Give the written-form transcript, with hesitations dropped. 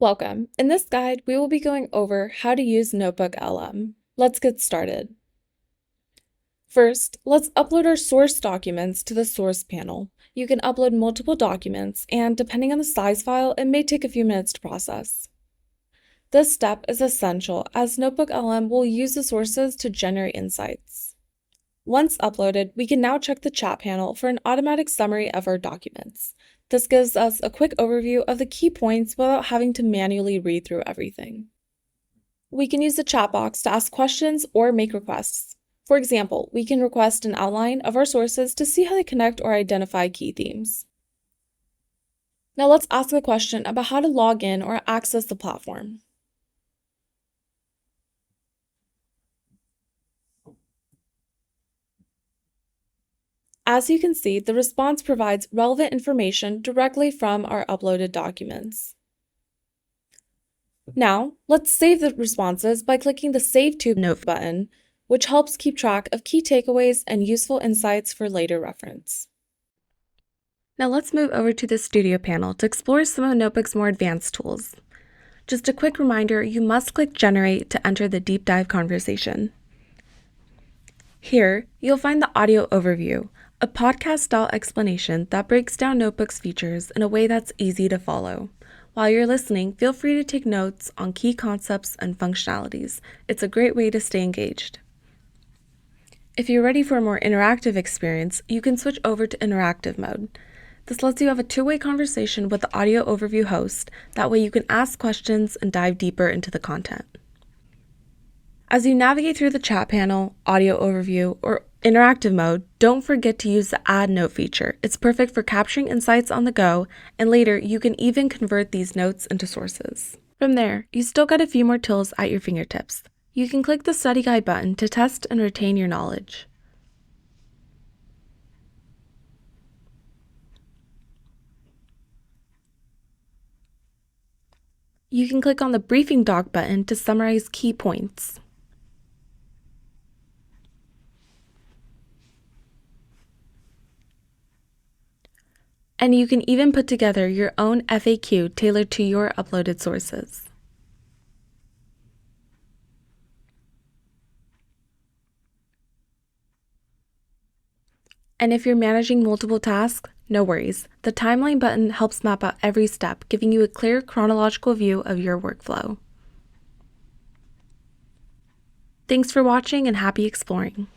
Welcome. In this guide, we will be going over how to use NotebookLM. Let's get started. First, let's upload our source documents to the source panel. You can upload multiple documents, and depending on the size file, it may take a few minutes to process. This step is essential as NotebookLM will use the sources to generate insights. Once uploaded, we can now check the chat panel for an automatic summary of our documents. This gives us a quick overview of the key points without having to manually read through everything. We can use the chat box to ask questions or make requests. For example, we can request an outline of our sources to see how they connect or identify key themes. Now let's ask a question about how to log in or access the platform. As you can see, the response provides relevant information directly from our uploaded documents. Now, let's save the responses by clicking the Save to Note button, which helps keep track of key takeaways and useful insights for later reference. Now let's move over to the Studio panel to explore some of Notebook's more advanced tools. Just a quick reminder, you must click Generate to enter the deep dive conversation. Here, you'll find the audio overview, a podcast-style explanation that breaks down Notebook's features in a way that's easy to follow. While you're listening, feel free to take notes on key concepts and functionalities. It's a great way to stay engaged. If you're ready for a more interactive experience, you can switch over to interactive mode. This lets you have a two-way conversation with the audio overview host. That way you can ask questions and dive deeper into the content. As you navigate through the chat panel, audio overview, or interactive mode, don't forget to use the Add Note feature. It's perfect for capturing insights on the go, and later you can even convert these notes into sources. From there, you still got a few more tools at your fingertips. You can click the Study Guide button to test and retain your knowledge. You can click on the Briefing Doc button to summarize key points. And you can even put together your own FAQ tailored to your uploaded sources. And if you're managing multiple tasks, no worries. The Timeline button helps map out every step, giving you a clear chronological view of your workflow. Thanks for watching and happy exploring.